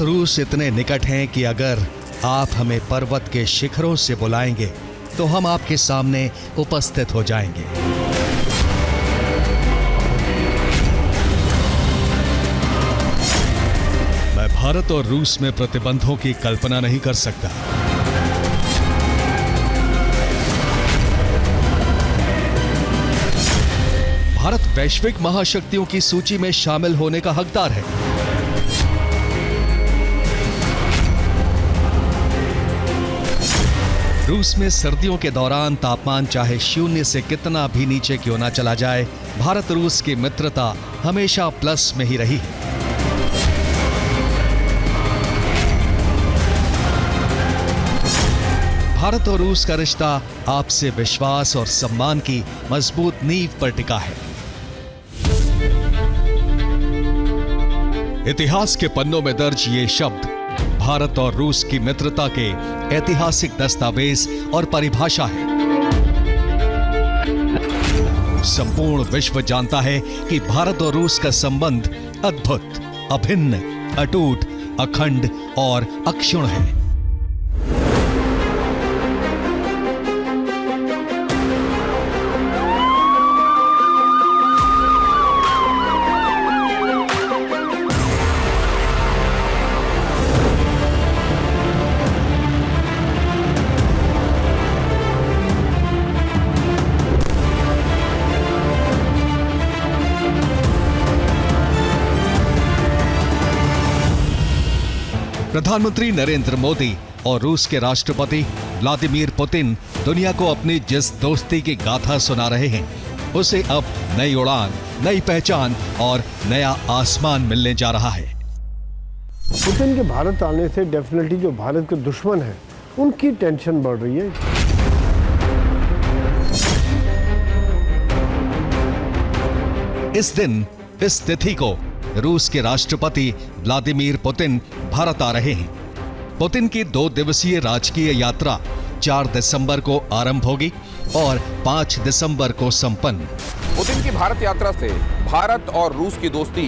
रूस इतने निकट हैं कि अगर आप हमें पर्वत के शिखरों से बुलाएंगे तो हम आपके सामने उपस्थित हो जाएंगे। मैं भारत और रूस में प्रतिबंधों की कल्पना नहीं कर सकता। भारत वैश्विक महाशक्तियों की सूची में शामिल होने का हकदार है। रूस में सर्दियों के दौरान तापमान चाहे शून्य से कितना भी नीचे क्यों ना चला जाए, भारत रूस की मित्रता हमेशा प्लस में ही रही है। भारत और रूस का रिश्ता आपसे विश्वास और सम्मान की मजबूत नींव पर टिका है। इतिहास के पन्नों में दर्ज ये शब्द भारत और रूस की मित्रता के ऐतिहासिक दस्तावेज और परिभाषा है। संपूर्ण विश्व जानता है कि भारत और रूस का संबंध अद्भुत, अभिन्न, अटूट, अखंड और अक्षुण्ण है। प्रधानमंत्री नरेंद्र मोदी और रूस के राष्ट्रपति व्लादिमीर पुतिन दुनिया को अपनी जिस दोस्ती की गाथा सुना रहे हैं, उसे अब नई उड़ान, नई पहचान और नया आसमान मिलने जा रहा है। पुतिन के भारत आने से डेफिनेटली जो भारत के दुश्मन हैं, उनकी टेंशन बढ़ रही है। इस दिन, इस तिथि को रूस के राष्ट्रपति व्लादिमीर पुतिन भारत आ रहे हैं। पुतिन की 2 दिवसीय राजकीय यात्रा 4 दिसंबर को आरंभ होगी और 5 दिसंबर को संपन्न। पुतिन की भारत यात्रा से भारत और रूस की दोस्ती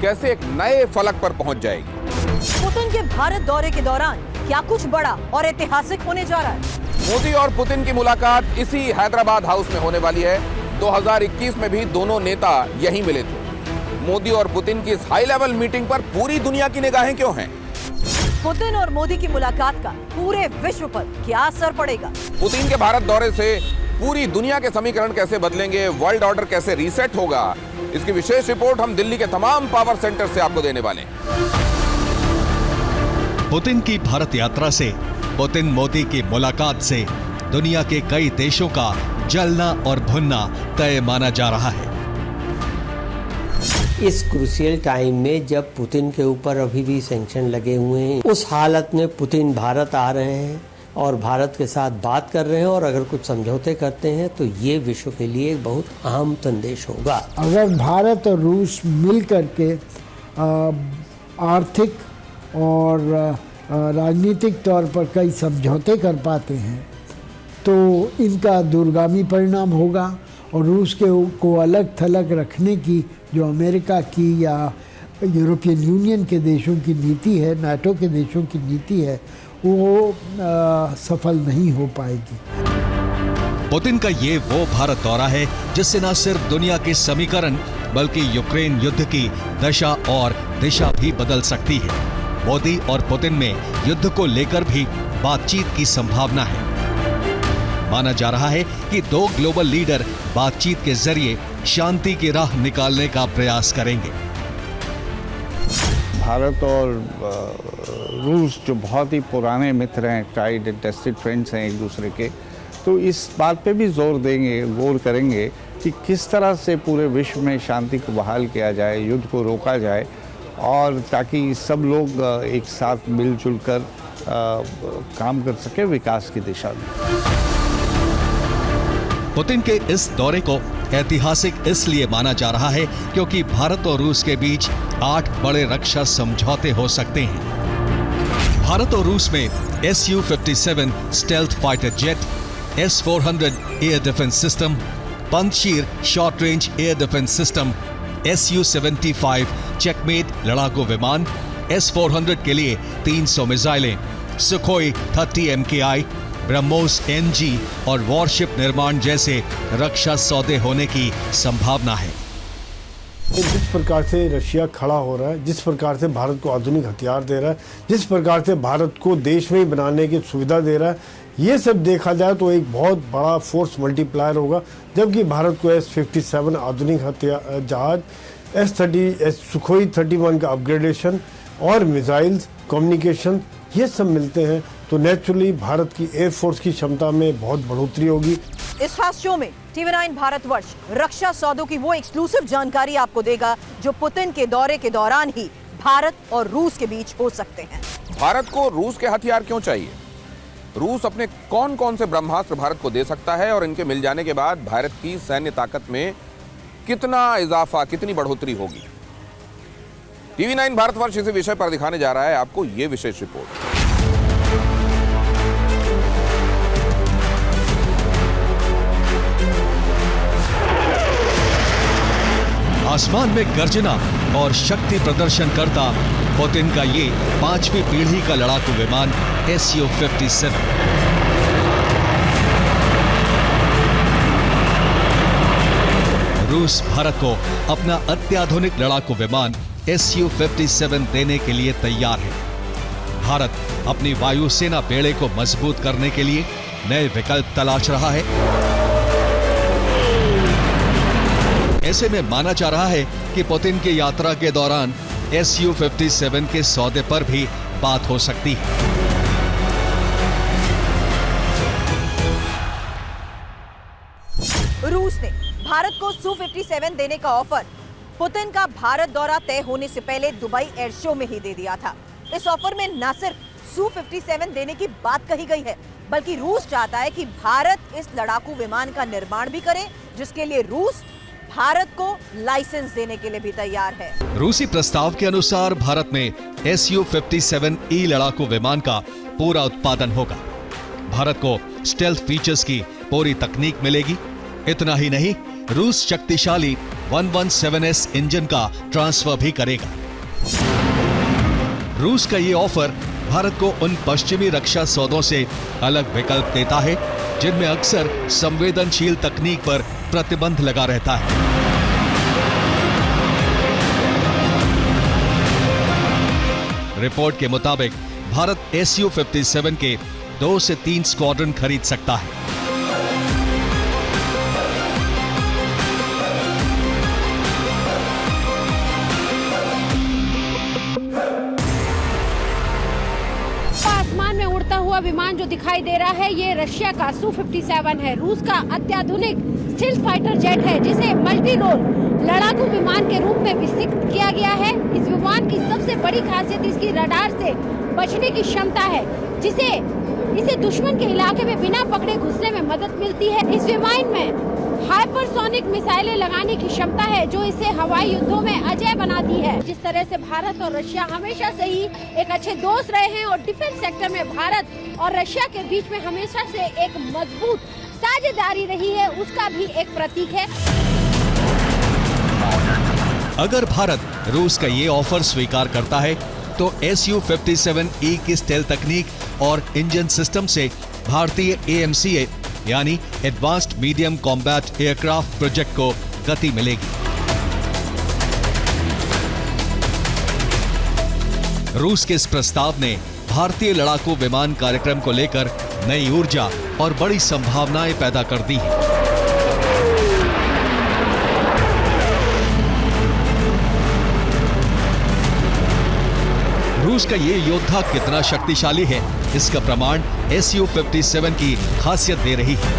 कैसे एक नए फलक पर पहुंच जाएगी? पुतिन के भारत दौरे के दौरान क्या कुछ बड़ा और ऐतिहासिक होने जा रहा है? मोदी और पुतिन की मुलाकात इसी हैदराबाद हाउस में होने वाली है। 2021 में भी दोनों नेता यहीं मिले थे। मोदी और पुतिन की इस हाई लेवल मीटिंग पर पूरी दुनिया की निगाहें क्यों हैं? पुतिन और मोदी की मुलाकात का पूरे विश्व पर क्या असर पड़ेगा? पुतिन के भारत दौरे से पूरी दुनिया के समीकरण कैसे बदलेंगे, वर्ल्ड ऑर्डर कैसे रीसेट होगा, इसकी विशेष रिपोर्ट हम दिल्ली के तमाम पावर सेंटर से आपको देने वाले हैं। पुतिन की भारत यात्रा से, पुतिन मोदी की मुलाकात से दुनिया के कई देशों का जलना और भुनना तय माना जा रहा है। इस क्रूशियल टाइम में जब पुतिन के ऊपर अभी भी सैंक्शन लगे हुए हैं, उस हालत में पुतिन भारत आ रहे हैं और भारत के साथ बात कर रहे हैं और अगर कुछ समझौते करते हैं तो ये विश्व के लिए एक बहुत अहम संदेश होगा। अगर भारत और रूस मिल करके आर्थिक और राजनीतिक तौर पर कई समझौते कर पाते हैं तो इनका दूरगामी परिणाम होगा और रूस को अलग थलग रखने की जो अमेरिका की या यूरोपियन यूनियन के देशों की नीति है, नाटो के देशों की नीति है, वो सफल नहीं हो पाएगी। पुतिन का ये वो भारत दौरा है जिससे न सिर्फ दुनिया के समीकरण बल्कि यूक्रेन युद्ध की दशा और दिशा भी बदल सकती है। मोदी और पुतिन में युद्ध को लेकर भी बातचीत की संभावना है। माना जा रहा है कि 2 ग्लोबल लीडर बातचीत के जरिए शांति की राह निकालने का प्रयास करेंगे। भारत और रूस जो बहुत ही पुराने मित्र हैं, ट्राइड एंड टेस्टेड फ्रेंड्स हैं एक दूसरे के, तो इस बात पे भी गौर करेंगे कि किस तरह से पूरे विश्व में शांति को बहाल किया जाए, युद्ध को रोका जाए और ताकि सब लोग एक साथ मिलजुल कर काम कर सके विकास की दिशा में। पुतिन के इस दौरे को ऐतिहासिक इसलिए माना जा रहा है क्योंकि भारत और रूस के बीच 8 बड़े रक्षा समझौते हो सकते हैं। भारत और रूस में Su-57 stealth fighter jet, S-400 air defence system, Panjshir short range air defence system, Su-75 checkmate लड़ाकू विमान, S-400 के लिए 300 मिसाइलें, सुखोई 30 MKI, ब्रह्मोस NG और वॉरशिप निर्माण जैसे रक्षा सौदे होने की संभावना है। जिस प्रकार से रशिया खड़ा हो रहा है, जिस प्रकार से भारत को आधुनिक हथियार दे रहा है, जिस प्रकार से भारत को देश में ही बनाने की सुविधा दे रहा है, ये सब देखा जाए तो एक बहुत बड़ा फोर्स मल्टीप्लायर होगा। जबकि भारत को S-57 आधुनिक हथियार जहाज, सुखोई 31 का अपग्रेडेशन और मिसाइल्स, कम्युनिकेशन, ये सब मिलते हैं तो नेचुरली भारत की एयरफोर्स की क्षमता में बहुत बढ़ोतरी होगी। इस खास शो में TV9 भारतवर्ष रक्षा सौदों की वो एक्सक्लूसिव जानकारी आपको देगा जो पुतिन के दौरे के दौरान ही भारत और रूस के बीच हो सकते हैं। भारत को रूस के हथियार क्यों चाहिए? रूस अपने कौन कौन से ब्रह्मास्त्र भारत को दे सकता है और इनके मिल जाने के बाद भारत की सैन्य ताकत में कितना इजाफा, कितनी बढ़ोतरी होगी? TV9 भारतवर्ष इसी विषय पर दिखाने जा रहा है आपको ये विशेष रिपोर्ट। आसमान में गर्जना और शक्ति प्रदर्शन करता पुतिन का ये 5वीं पीढ़ी का लड़ाकू विमान Su-57। रूस भारत को अपना अत्याधुनिक लड़ाकू विमान Su-57 देने के लिए तैयार है। भारत अपनी वायुसेना बेड़े को मजबूत करने के लिए नए विकल्प तलाश रहा है। ऐसे में माना जा रहा है कि पुतिन की यात्रा के दौरान Su-57 के सौदे पर भी बात हो सकती है। रूस ने भारत को Su-57 देने का ऑफर पुतिन का भारत दौरा तय होने से पहले दुबई एयर शो में ही दे दिया था। इस ऑफर में न सिर्फ Su-57 देने की बात कही गई है, बल्कि रूस चाहता है कि भारत इस लड़ाकू विमान का निर्माण भी करे, जिसके लिए रूस भारत को लाइसेंस देने के लिए भी तैयार है। रूसी प्रस्ताव के अनुसार भारत में Su-57E लड़ाकू विमान का पूरा उत्पादन होगा। भारत को स्टेल्थ फीचर्स की पूरी तकनीक मिलेगी। इतना ही नहीं, रूस शक्तिशाली 117S इंजन का ट्रांसफर भी करेगा। रूस का ये ऑफर भारत को उन पश्चिमी रक्षा सौदों से अलग विकल्प देता है जिनमें अक्सर संवेदनशील तकनीक पर प्रतिबंध लगा रहता है। रिपोर्ट के मुताबिक भारत Su-57 के 2 से 3 स्क्वाड्रन खरीद सकता है। आसमान में उड़ता हुआ विमान जो दिखाई दे रहा है ये रशिया का Su-57 है। रूस का अत्याधुनिक स्टील्थ फाइटर जेट है जिसे मल्टी रोल लड़ाकू विमान के रूप में विकसित किया गया है। इस विमान की सबसे बड़ी खासियत इसकी रडार से बचने की क्षमता है, जिसे इसे दुश्मन के इलाके में बिना पकड़े घुसने में मदद मिलती है। इस विमान में हाइपरसोनिक मिसाइलें लगाने की क्षमता है जो इसे हवाई युद्धों में अजय बनाती है। जिस तरह से भारत और रशिया हमेशा से ही एक अच्छे दोस्त रहे हैं और डिफेंस सेक्टर में भारत और रशिया के बीच में हमेशा से एक मजबूत साझेदारी रही है, उसका भी एक प्रतीक है। अगर भारत रूस का ये ऑफर स्वीकार करता है तो Su-57E की स्टेल्थ तकनीक और इंजन सिस्टम से भारतीय AMCA यानी advanced medium combat aircraft project को गति मिलेगी। रूस के इस प्रस्ताव ने भारतीय लड़ाकू विमान कार्यक्रम को लेकर नई ऊर्जा और बड़ी संभावनाएं पैदा कर दी हैं। रूस का ये योद्धा कितना शक्तिशाली है, इसका प्रमाण Su-57 की खासियत दे रही है।